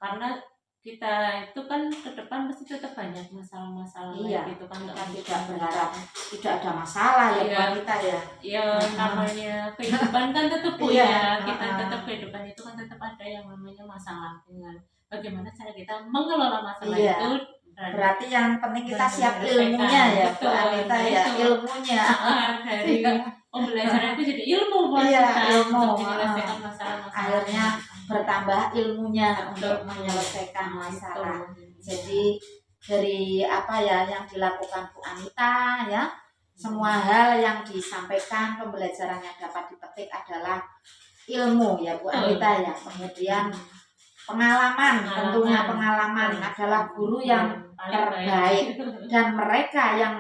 karena kita itu kan ke depan pasti tetap banyak masalah-masalah gitu kan, kita tidak berharap tidak ada masalah ya Bu Anita ya. Ya namanya kehidupan kan tetap kita tetap kehidupan itu kan tetap ada yang namanya masalah, dengan bagaimana cara kita mengelola masalah itu. Berarti yang penting kita siap ilmunya ya Bu Anita ya, ilmunya dari pembelajaran itu jadi ilmu buat kita untuk menyelesaikan masalah-masalah. Akhirnya bertambah ilmunya untuk menyelesaikan masalah. Jadi dari apa ya yang dilakukan Bu Anita ya, semua hal yang disampaikan, pembelajaran yang dapat dipetik adalah ilmu ya Bu Anita ya. Kemudian pengalaman, tentunya pengalaman adalah guru yang terbaik, dan mereka yang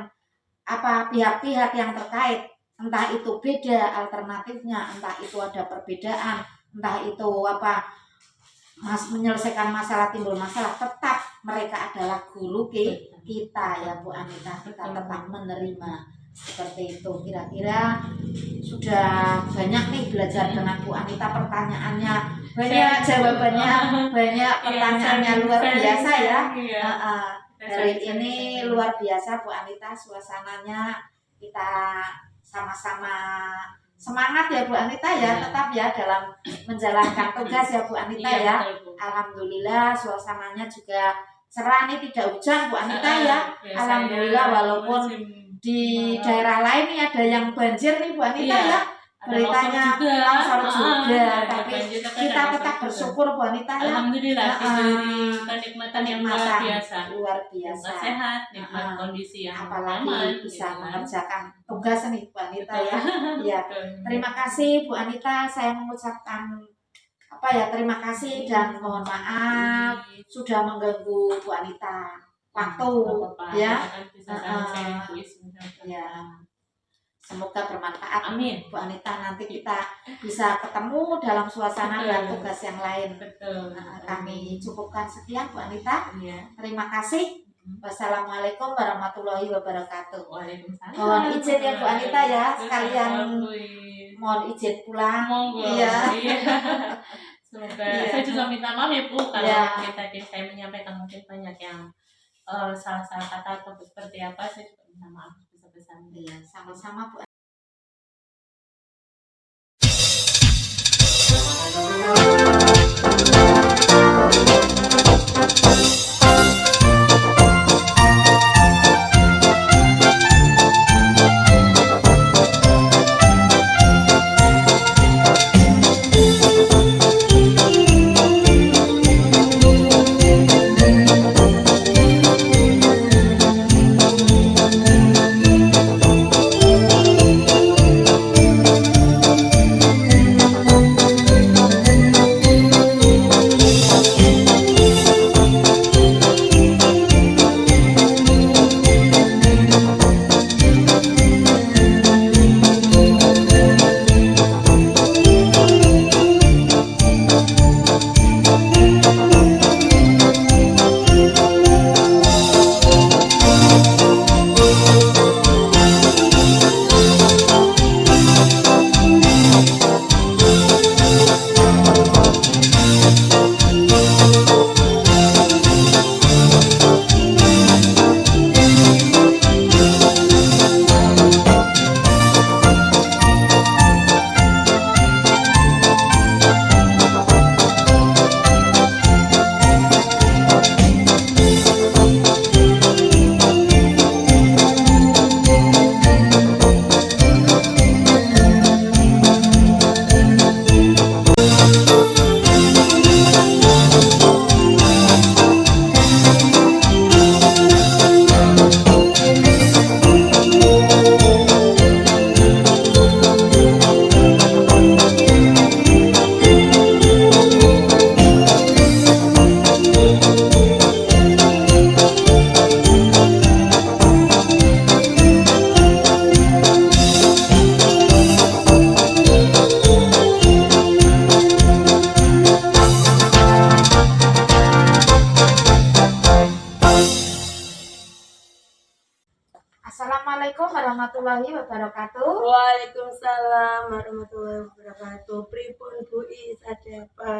pihak-pihak yang terkait, entah itu beda alternatifnya, entah itu ada perbedaan, entah itu menyelesaikan masalah, timbul masalah, tetap mereka adalah guru kita ya Bu Anita. Kita tetap menerima seperti itu. Kira-kira sudah banyak nih belajar dengan Bu Anita, pertanyaannya banyak, jawabannya banyak, pertanyaannya luar biasa ya. Hari ini luar biasa Bu Anita, suasananya kita sama-sama semangat ya Bu Anita ya, tetap ya dalam menjalankan tugas ya Bu Anita ya. Alhamdulillah suasananya juga cerah nih, tidak hujan Bu Anita ya. Alhamdulillah, walaupun di daerah lain nih ada yang banjir nih Bu Anita ya. Beritanya longsor juga, tapi kita tetap bersyukur Bu Anita ya. Alhamdulillah diberi kenikmatan yang luar biasa. Sehat, nikmat kondisi yang apalagi aman, bisa gitu, mengerjakan tugas nih Bu Anita ya. Ya, terima kasih Bu Anita, saya mengucapkan terima kasih dan mohon maaf sudah mengganggu Bu Anita waktu ya. Ya. Semoga bermanfaat. Amin. Bu Anita, nanti kita bisa ketemu dalam suasana dan tugas yang lain. Kami cukupkan sekian Bu Anita. Terima kasih. Wassalamualaikum warahmatullahi wabarakatuh. Waalaikumsalam. Mohon izin ya Bu Anita ya, sekalian mohon izin pulang. Iya. Semoga saya juga minta maaf ya Bu, kalau tadi saya menyampaikan mungkin banyak yang salah-salah kata atau seperti apa, saya juga minta maaf besar-besarnya. Iya, sama-sama Bu. warahmatullahi wabarakatuh. Waalaikumsalam warahmatullahi wabarakatuh. Pripun Bu Is, ada apa?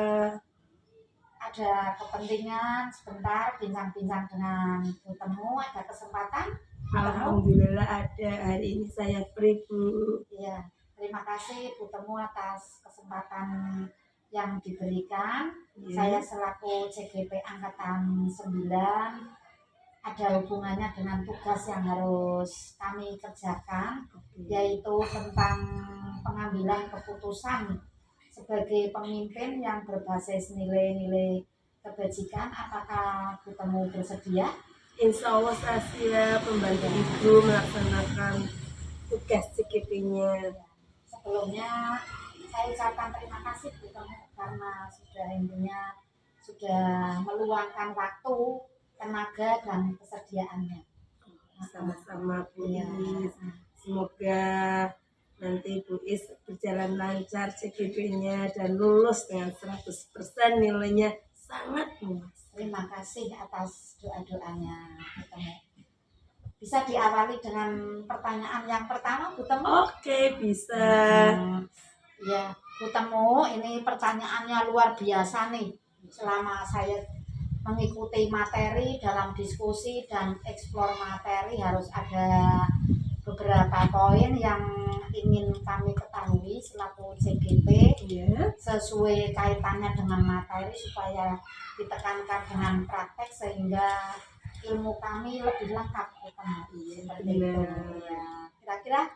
Ada kepentingan sebentar bincang-bincang dengan Bu Temu, ada kesempatan? Alhamdulillah ada, hari ini saya free Bu. Iya, terima kasih Bu Temu atas kesempatan yang diberikan. Saya selaku CGP Angkatan 9 ada hubungannya dengan tugas yang harus kami kerjakan, yaitu tentang pengambilan keputusan sebagai pemimpin yang berbasis nilai-nilai kebajikan. Apakah Bu Temu bersedia? Insya Allah saya siap membantu Ibu melaksanakan tugas CGP-nya. Sebelumnya saya ucapkan terima kasih Bu Temu karena sudah meluangkan waktu, tenaga dan kesediaannya. Sama-sama Bu Iya. Is. Semoga nanti Bu Is berjalan lancar CGP-nya dan lulus dengan 100%, nilainya sangat luas. Terima kasih atas doa-doanya Bu Temu. Bisa diawali dengan pertanyaan yang pertama Bu Temu? Oke, bisa. Ya, Bu Temu, ini pertanyaannya luar biasa nih. Selama saya mengikuti materi dalam diskusi dan eksplor materi, harus ada beberapa poin yang ingin kami ketahui selaku CGP, sesuai kaitannya dengan materi supaya ditekankan dengan praktek sehingga ilmu kami lebih lengkap Bu Temu. Seperti itu. Ya. Kira-kira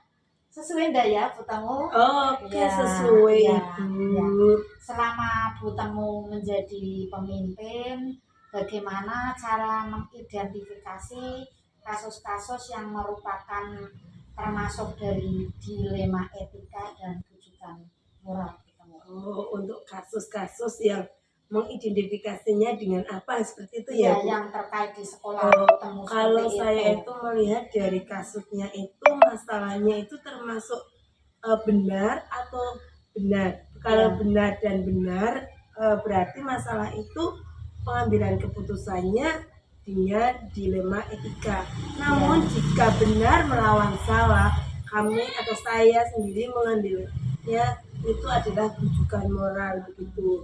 sesuai enggak ya Bu Temu? Oke, Ya, sesuai ya, Bu. ya. Selama Bu Temu menjadi pemimpin, bagaimana cara mengidentifikasi kasus-kasus yang merupakan termasuk dari dilema etika dan rujukan moral Bu Temu? Untuk kasus-kasus yang mengidentifikasinya dengan apa seperti itu Ya, ya Bu? yang terkait di sekolah Bu Temu. Kalau saya itu melihat dari kasusnya itu, masalahnya itu termasuk benar atau benar. Kalau benar dan benar, berarti masalah itu pengambilan keputusannya dengan dilema etika. Namun jika benar melawan salah, kami atau saya sendiri mengambilnya itu adalah rujukan moral begitu.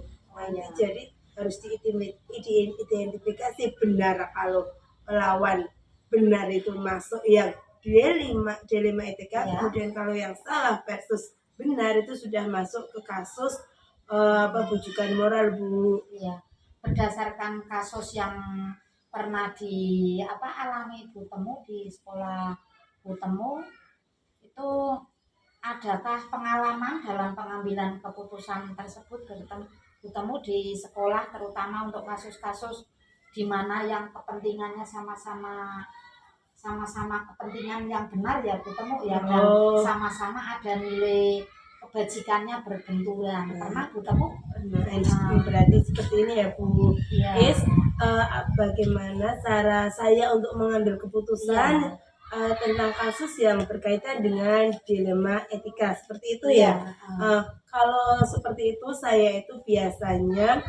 Jadi harus diidentifikasi benar kalau melawan benar itu masuk yang dilema etika, kemudian kalau yang salah versus benar itu sudah masuk ke kasus rujukan moral Bu. Iya. Berdasarkan kasus yang pernah alami Bu Temu di sekolah Bu Temu, itu adakah pengalaman dalam pengambilan keputusan tersebut Bu Temu di sekolah, terutama untuk kasus-kasus di mana yang kepentingannya sama-sama kepentingan yang benar ya Bu Temu ya, dan sama-sama ada nilai kebajikannya berbenturan. Pernah Bu Temu? Berarti seperti ini ya Bu. Bagaimana cara saya untuk mengambil keputusan tentang kasus yang berkaitan dengan dilema etika seperti itu ya. Kalau seperti itu saya itu biasanya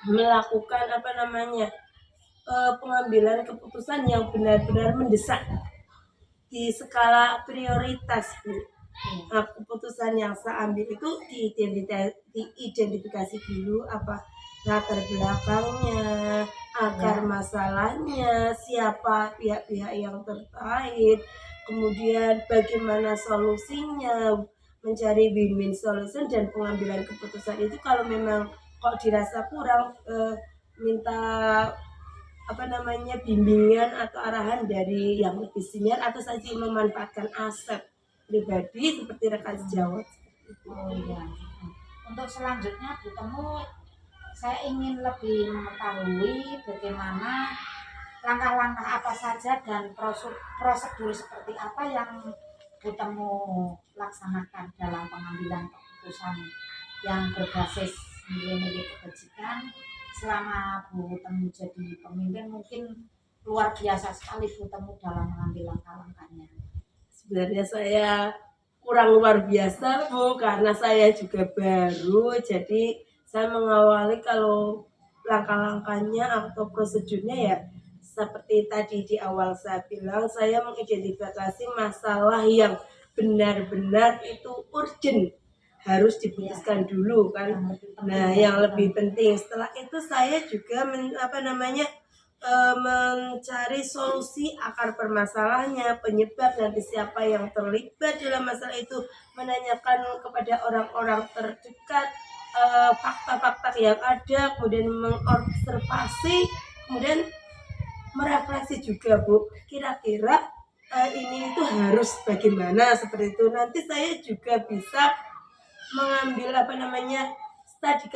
melakukan pengambilan keputusan yang benar-benar mendesak di skala prioritas Bu. Keputusan yang saya ambil itu diidentifikasi dulu apa latar belakangnya, akar masalahnya, siapa pihak-pihak yang terkait, kemudian bagaimana solusinya, mencari win-win solution, dan pengambilan keputusan itu kalau memang kok dirasa kurang, minta bimbingan atau arahan dari yang lebih senior, atau saja memanfaatkan aset pribadi seperti rekan sejawat. Untuk selanjutnya Bu Temu, saya ingin lebih mengetahui bagaimana langkah-langkah apa saja dan prosedur seperti apa yang Bu Temu laksanakan dalam pengambilan keputusan yang berbasis nilai-nilai kebajikan. Selama Bu Temu jadi pemimpin, mungkin luar biasa sekali Bu Temu dalam mengambil langkah-langkahnya. Sebenarnya saya kurang luar biasa Bu, karena saya juga baru, jadi saya mengawali kalau langkah-langkahnya atau prosedurnya ya seperti tadi di awal saya bilang, saya mengidentifikasi masalah yang benar-benar itu urgent, harus diputuskan dulu kan. Nah, yang lebih penting setelah itu saya juga mencari solusi akar permasalahannya, penyebab nanti siapa yang terlibat dalam masalah itu, menanyakan kepada orang-orang terdekat fakta-fakta yang ada, kemudian mengobservasi, kemudian merefleksi juga Bu, kira-kira ini itu harus bagaimana seperti itu. Nanti saya juga bisa mengambil studi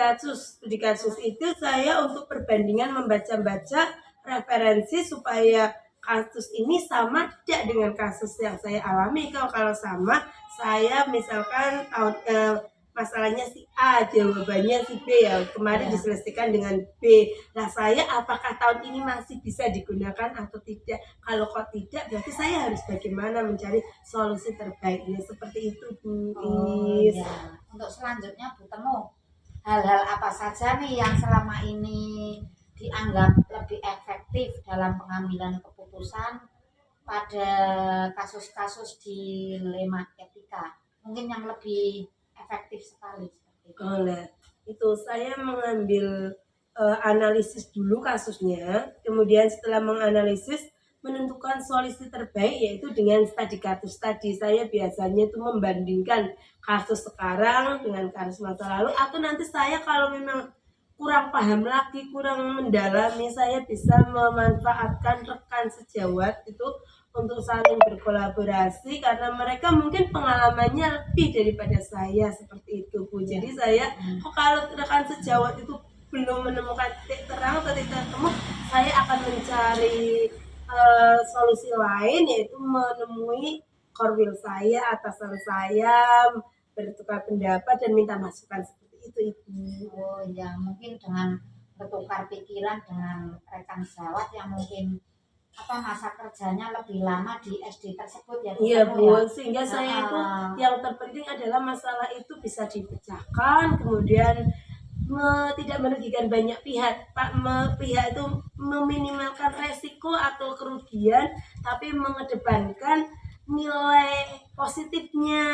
kasus itu saya untuk perbandingan membaca-baca referensi supaya kasus ini sama tidak dengan kasus yang saya alami. Kalau sama, saya misalkan masalahnya si A, jawabannya si B ya, kemarin diselesaikan dengan B. Nah, saya apakah tahun ini masih bisa digunakan atau tidak? Kalau kok tidak, berarti saya harus bagaimana mencari solusi terbaiknya, seperti itu Bu. Ya. Untuk selanjutnya Bu Temu, hal-hal apa saja nih yang selama ini dianggap lebih efektif dalam pengambilan keputusan pada kasus-kasus dilema etika? Mungkin yang lebih efektif sekali seperti itu. Nah, itu saya mengambil analisis dulu kasusnya, kemudian setelah menganalisis menentukan solusi terbaik, yaitu dengan studi kasus tadi. Saya biasanya itu membandingkan kasus sekarang dengan kasus masa lalu, atau nanti saya kalau memang kurang paham lagi, kurang mendalami, saya bisa memanfaatkan rekan sejawat itu untuk saling berkolaborasi, karena mereka mungkin pengalamannya lebih daripada saya, seperti itu Bu. Jadi saya kalau rekan sejawat itu belum menemukan titik terang atau titik temu, saya akan mencari solusi lain, yaitu menemui korwil saya, atasan saya, bertukar pendapat dan minta masukan, seperti itu Ibu. Oh ya, mungkin dengan bertukar pikiran dengan rekan sejawat yang mungkin masa kerjanya lebih lama di SD tersebut ya Bu. Iya Bu, sehingga saya itu yang terpenting adalah masalah itu bisa dipecahkan, kemudian tidak merugikan banyak pihak. Pihak itu meminimalkan resiko atau kerugian, tapi mengedepankan nilai positifnya,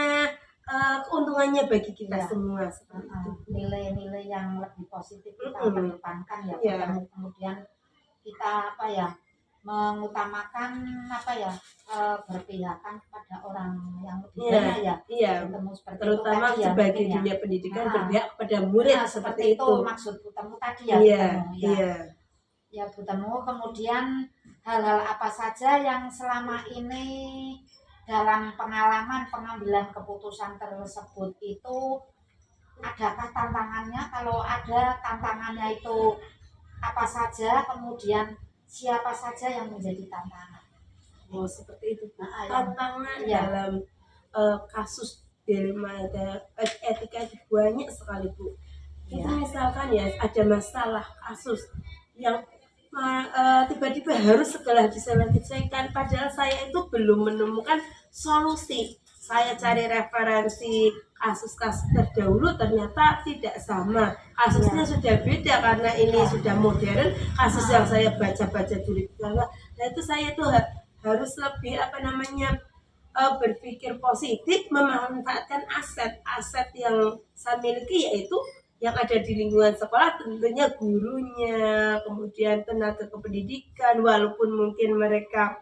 keuntungannya bagi kita semua, seperti itu. Nilai-nilai yang lebih positif kita kedepankan ya. Kemudian kita mengutamakan berpihakan kepada orang yang lebih banyak Ketemu seperti terutama itu tadi sebagai ya, dunia pendidikan berpihak kepada murid, seperti itu. Maksud Bu Temu tadi ya. Ya Bu Temu, kemudian hal-hal apa saja yang selama ini dalam pengalaman pengambilan keputusan tersebut itu, adakah tantangannya? Kalau ada tantangannya itu apa saja, kemudian siapa saja yang menjadi tantangan? Oh, seperti itu. Tantangan dalam kasus dilema etika itu banyak sekali Bu. Itu misalkan ya ada masalah kasus yang tiba-tiba harus segera diselesaikan, padahal saya itu belum menemukan solusi. Saya cari referensi kasus-kasus terdahulu, ternyata tidak sama. Kasusnya sudah beda karena ini sudah modern. Kasus yang saya baca-baca dulu, nah itu saya itu harus lebih berpikir positif, memanfaatkan aset yang saya miliki, yaitu yang ada di lingkungan sekolah, tentunya gurunya, kemudian tenaga kependidikan, walaupun mungkin mereka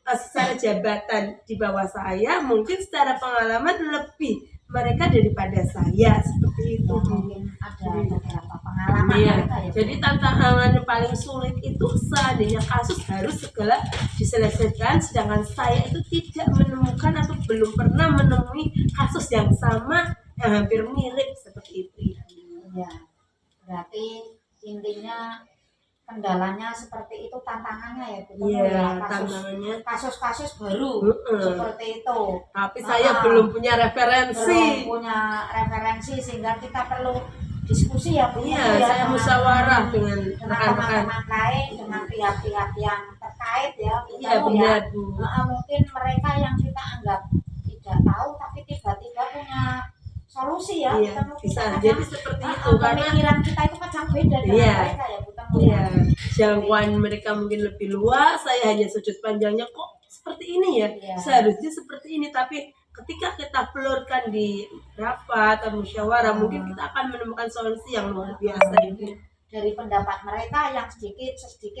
secara jabatan di bawah saya, mungkin secara pengalaman lebih mereka daripada saya, seperti itu. Mungkin ada beberapa pengalaman mereka ya. Jadi tantangan paling sulit itu seandainya kasus harus segera diselesaikan, sedangkan saya itu tidak menemukan atau belum pernah menemui kasus yang sama yang hampir mirip, seperti itu. Ya, berarti intinya kendalanya seperti itu, tantangannya ya Bu. Tantangannya kasus-kasus baru seperti itu. Tapi saya belum punya referensi. Sehingga kita perlu diskusi ya Bu. Saya musyawarah dengan teman-teman lain, dengan pihak-pihak yang terkait ya. Benar Bu. Mungkin mereka yang kita anggap tidak tahu tapi tiba-tiba punya solusi ya. Bisa jadi seperti itu, karena pemikiran kita itu kadang beda dengan mereka ya Bu. Temu Iya, jangkauan mereka mungkin lebih luas, saya hanya sudut pandangnya kok seperti ini ya, Iya. seharusnya seperti ini, tapi ketika kita pelurkan di rapat atau musyawarah, mungkin kita akan menemukan solusi yang luar biasa ini. Dari pendapat mereka yang sedikit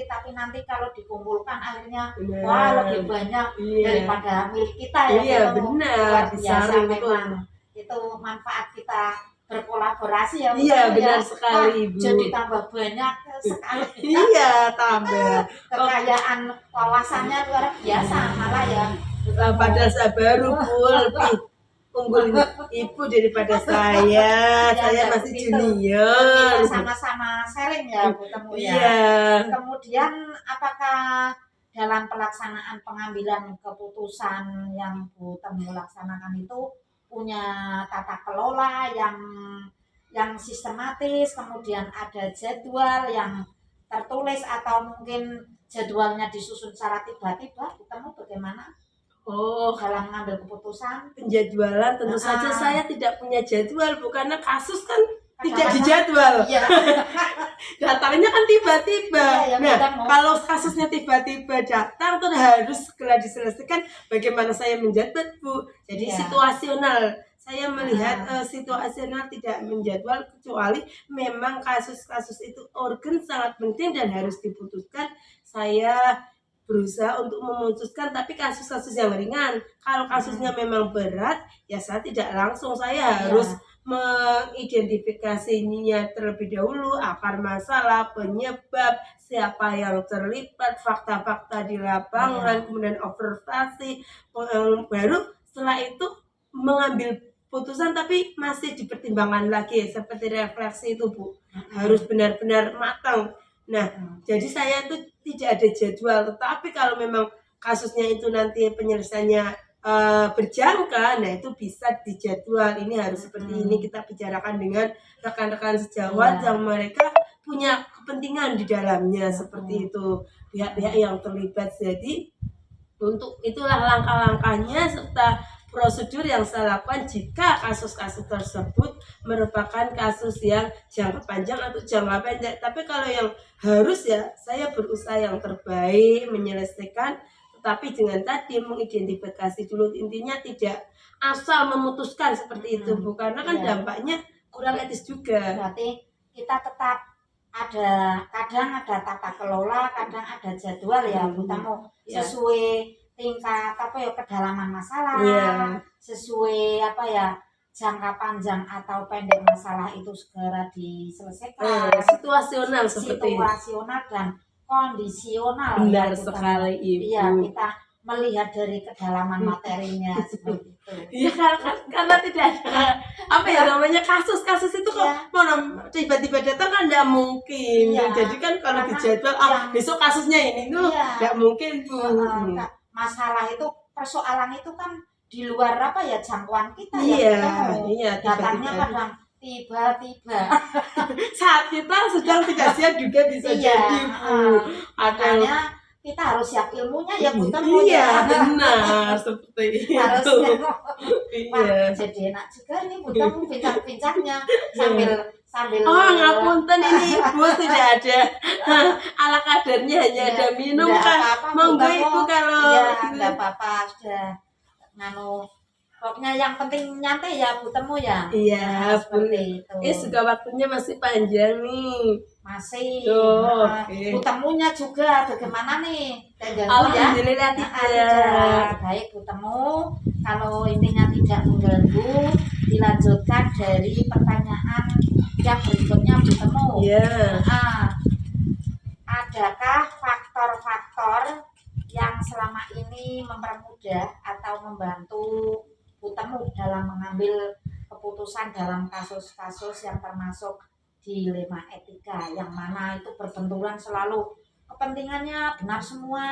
tapi nanti kalau dikumpulkan akhirnya Benar. wah lebih banyak Iya. daripada milik kita ya. Iya, Itu benar, luar biasa disaring memang. tuh. Itu manfaat kita berkolaborasi ya. Iya, betul benar ya. sekali, Wah, Ibu. jadi tambah banyak sekali. Iya, tambah. Kekayaan wawasannya luar biasa malah ya. Padahal saya baru Bu, lebih unggul Ibu daripada saya. Saya masih Kita junior. sama-sama sharing ya Bu Temu ya. Iya. Kemudian apakah dalam pelaksanaan pengambilan keputusan yang Bu Temu laksanakan itu punya tata kelola yang sistematis, kemudian ada jadwal yang tertulis atau mungkin jadwalnya disusun secara tiba-tiba? Bu Temu bagaimana Oh, dalam mengambil keputusan? penjadwalan tentu saja saya tidak punya jadwal, Bu, karena kasus kan tidak Kadang-kadang- dijadwal. Iya. Datangnya kan tiba-tiba. Iya, Nah, kita mau- kalau kasusnya tiba-tiba datang terus harus segera diselesaikan, bagaimana saya menjadwal, Bu? Jadi Iya. situasional. Saya melihat situasional tidak menjadwal, kecuali memang kasus-kasus itu urgen sangat penting dan harus diputuskan. Saya berusaha untuk memutuskan, tapi kasus-kasus yang ringan. Kalau kasusnya memang berat, ya saya tidak langsung, saya harus mengidentifikasinya terlebih dahulu, akar masalah, penyebab, siapa yang terlibat, fakta-fakta di lapangan, kemudian observasi, baru setelah itu mengambil putusan, tapi masih dipertimbangkan lagi seperti refleksi itu, Bu. Harus benar-benar matang. Nah, jadi saya itu tidak ada jadwal, tetapi kalau memang kasusnya itu nanti penyelesaiannya berjangka, nah itu bisa dijadwal. Ini harus seperti ini, kita bicarakan dengan rekan-rekan sejawat yang mereka punya kepentingan di dalamnya, seperti itu, pihak-pihak yang terlibat. Jadi untuk itulah langkah-langkahnya serta prosedur yang saya lakukan jika kasus-kasus tersebut merupakan kasus yang jangka panjang atau jangka pendek. Tapi kalau yang harus, ya saya berusaha yang terbaik menyelesaikan, tetapi dengan tadi mengidentifikasi dulu, intinya tidak asal memutuskan seperti itu, Bu, karena kan dampaknya kurang etis juga. Berarti kita tetap kadang ada tata kelola, kadang ada jadwal ya Bu Temu, sesuai tingkat kedalaman masalah, sesuai jangka panjang atau pendek masalah itu segera diselesaikan. Situasional seperti itu. Situasional dan kondisional. Benar ya, sekali, Ibu. Iya, kita melihat dari kedalaman materinya seperti itu. Iya, karena tidak ada namanya kasus-kasus itu kok tiba-tiba datang kan tidak mungkin. Jadi kan kalau dijadwal besok kasusnya ini tuh tidak mungkin, Bu. Masalah itu, persoalan itu kan di luar jangkauan kita. Iya, datangnya kadang tiba-tiba. Saat kita sedang tidak siap juga bisa jadi, Bu. Makanya kita harus siap ilmunya ya Bu Temu. Iya, benar seperti itu. Harusnya. Iya. Jadi enak juga ini Bu Temu bincang-bincangnya sambil ngapunten ini Ibu, tidak ada ala kadarnya, hanya ada minum kan. Monggo Ibu kalau enggak apa-apa, sudah pokoknya yang penting nyantai ya Bu Temu ya. Iya, seperti itu. Juga waktunya masih panjang nih. Masih. Okay. Bu Temunya juga bagaimana nih? Alhamdulillah tidak. Baik Bu Temu, kalau intinya tidak mengganggu, dilanjutkan dari pertanyaan yang berikutnya Bu Temu. Adakah faktor-faktor yang selama ini mempermudah atau membantu Bu Temu dalam mengambil keputusan dalam kasus-kasus yang termasuk dilema etika, yang mana itu berbenturan selalu kepentingannya benar semua,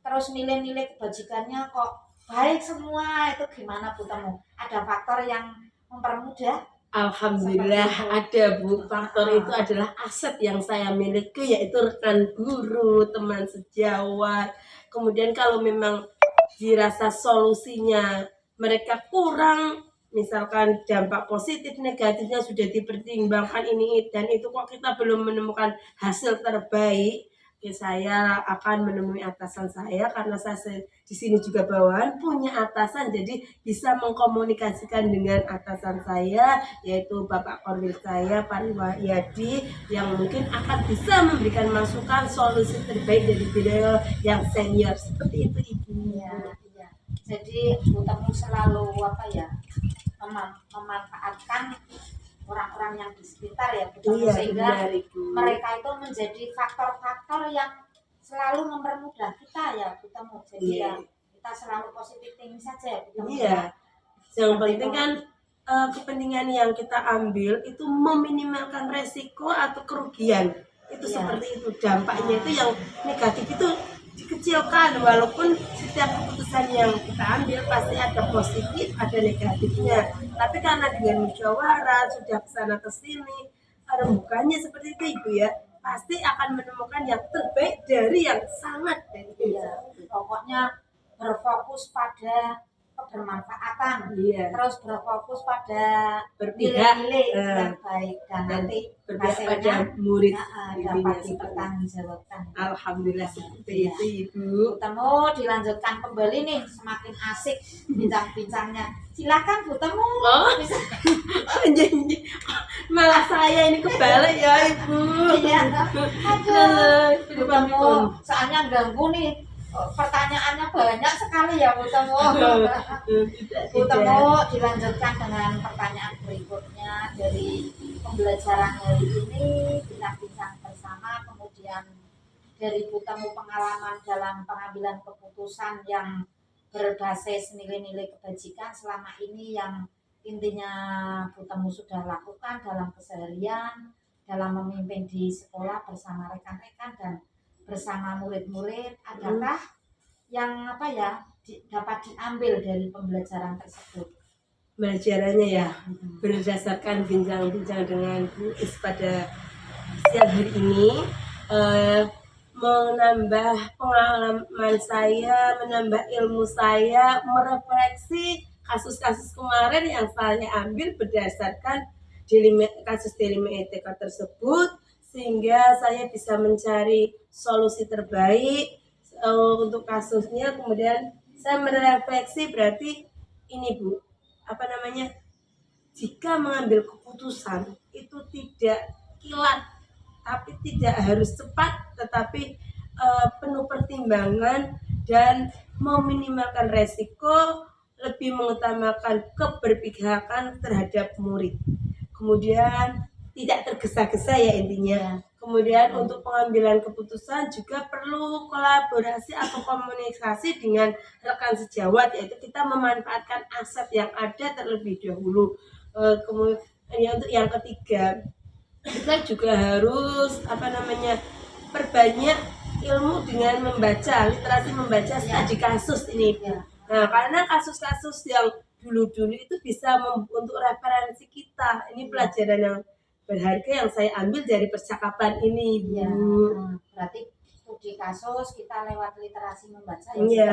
terus nilai-nilai kebajikannya kok baik semua, itu gimana Bu Temu? Ada faktor yang mempermudah? Alhamdulillah ada, Bu. Faktor itu adalah aset yang saya miliki, yaitu rekan guru, teman sejawat. Kemudian kalau memang dirasa solusinya mereka kurang, misalkan dampak positif negatifnya sudah dipertimbangkan ini dan itu kok kita belum menemukan hasil terbaik, ya saya akan menemui atasan saya karena di sini juga bawahan punya atasan, jadi bisa mengkomunikasikan dengan atasan saya yaitu Bapak Korwil saya Pak Riwayadi yang mungkin akan bisa memberikan masukan solusi terbaik dari beliau yang senior seperti itu Ibu. Iya, iya. Jadi Bu Temu selalu apa ya, memanfaatkan orang-orang yang di sekitar ya Bu Temu, Iya, sehingga benar Ibu. mereka itu menjadi faktor-faktor yang selalu mempermudah kita ya Bu Temu. Jadi Iya. ya kita selalu positif thinking saja ya Bu Temu. Iya, yang penting kan kepentingan yang kita ambil itu meminimalkan resiko atau kerugian. Itu Iya. seperti itu, dampaknya itu yang negatif itu dikecilkan, walaupun setiap keputusan yang kita ambil pasti ada positif, ada negatifnya. Tapi karena dengan musyawarah sudah kesana kesini, rembukannya seperti itu Ibu ya, pasti akan menemukan yang terbaik dari yang sangat baik. Iya, pokoknya berfokus pada kebermanfaatan, Iya. terus berfokus pada Berpihak, nilai-nilai yang baik dan dan nanti berpihak pada hasilnya murid dapat intinya seperti itu. dipertanggungjawabkan. Alhamdulillah seperti Iya. itu Ibu. Bu Temu dilanjutkan kembali nih, semakin asik bincang-bincangnya. Silakan Bu Temu. Oh. Bisa. Janji. Malah saya ini kebalik ya Ibu. Iya. Aduh, Bu Temu, Aduh. soalnya ganggu nih. Pertanyaannya banyak sekali ya Bu Temu. Bu Temu dilanjutkan dengan pertanyaan berikutnya dari pembelajaran hari ini, bincang-bincang bersama, kemudian dari Bu Temu pengalaman dalam pengambilan keputusan yang berbasis nilai-nilai kebajikan selama ini yang intinya Bu Temu sudah lakukan dalam keseharian, dalam memimpin di sekolah bersama rekan-rekan dan bersama murid-murid. Adakah yang apa ya dapat diambil dari pembelajaran tersebut? Pembelajarannya ya berdasarkan bincang-bincang dengan Bu Is pada siang hari ini, menambah pengalaman saya, menambah ilmu saya, merefleksi kasus-kasus kemarin yang saya ambil berdasarkan kasus Delima ETK tersebut, sehingga saya bisa mencari solusi terbaik untuk kasusnya. Kemudian saya merefleksi, berarti ini Bu, apa namanya, jika mengambil keputusan itu tidak kilat, tapi tidak harus cepat, tetapi penuh pertimbangan dan meminimalkan resiko, lebih mengutamakan keberpihakan terhadap murid. Kemudian tidak tergesa-gesa ya intinya. Kemudian untuk pengambilan keputusan juga perlu kolaborasi atau komunikasi dengan rekan sejawat, yaitu kita memanfaatkan aset yang ada terlebih dahulu. Kemudian untuk yang ketiga, kita juga harus perbanyak ilmu dengan membaca, literasi membaca studi kasus ini. Nah, karena kasus-kasus yang dulu-dulu itu bisa untuk referensi kita. Ini pelajaran yang berharga yang saya ambil dari percakapan ini, Bu. Ya, berarti studi kasus kita lewat literasi membaca ya. Iya.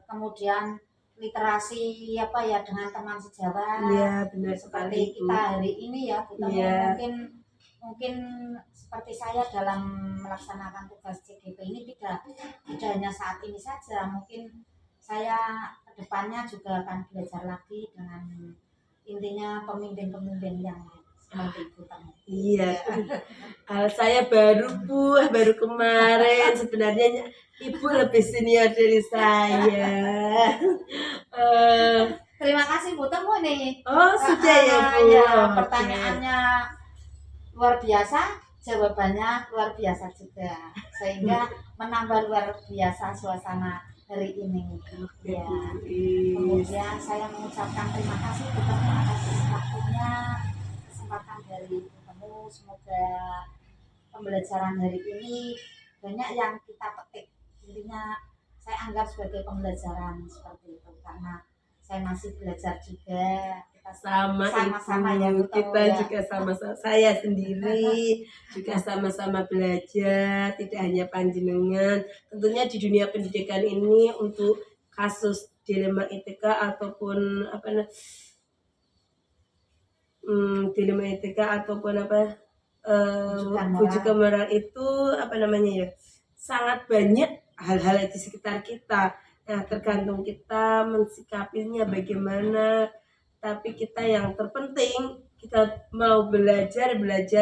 Kemudian literasi apa ya dengan teman sejawat. Iya, benar sekali, seperti kita hari ini ya, kita Iya. mungkin seperti saya dalam melaksanakan tugas CGP ini tidak hanya saat ini saja, mungkin saya kedepannya juga akan belajar lagi dengan intinya pemimpin-pemimpin yang seperti Ibu Temu. Iya. Saya baru kemarin, sebenarnya Ibu lebih senior dari saya. Terima kasih Bu Temu nih. Oh, sudah ya Bu. Ya, pertanyaannya luar biasa, jawabannya luar biasa juga, sehingga menambah luar biasa suasana hari ini. Ya. Kemudian saya mengucapkan terima kasih Bu Temu atas waktunya, kesempatan dari Bu Temu. Semoga pembelajaran hari ini banyak yang kita petik. Intinya saya anggap sebagai pembelajaran seperti itu karena saya masih belajar juga. Sama-sama ya Bu Temu, kita ya. juga sama-sama, saya sendiri juga sama-sama belajar, tidak hanya panjenengan. Tentunya di dunia pendidikan ini untuk kasus dilema ITK ataupun dilema etika ataupun apa Rujukan moral. rujukan moral itu apa namanya ya, sangat banyak hal-hal di sekitar kita. Nah, tergantung kita mensikapinya bagaimana. Tapi kita yang terpenting kita mau belajar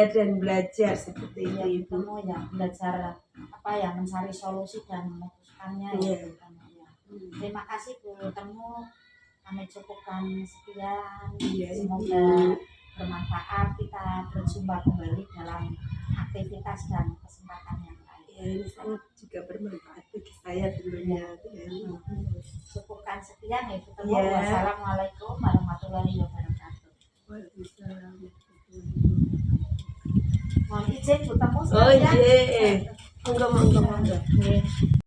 dan belajar seperti Ya, itu, Ibu. kamu ya belajar apa ya, mencari solusi dan memutuskannya ya. Iya. Ya. Terima kasih Bu Temu, kami cukupkan sekian. Iya, Semoga Ibu. bermanfaat. Kita berjumpa kembali dalam aktivitas dan kesempatan yang lain. Ya, ini sangat juga bermanfaat bagi saya tentunya. Cukupkan sekian ya Bu Temu. Ya. Wassalamualaikum warahmatullahi wabarakatuh. Waalaikumsalam. Mohon izin Bu Temu. Oh iya, enggak. Oke.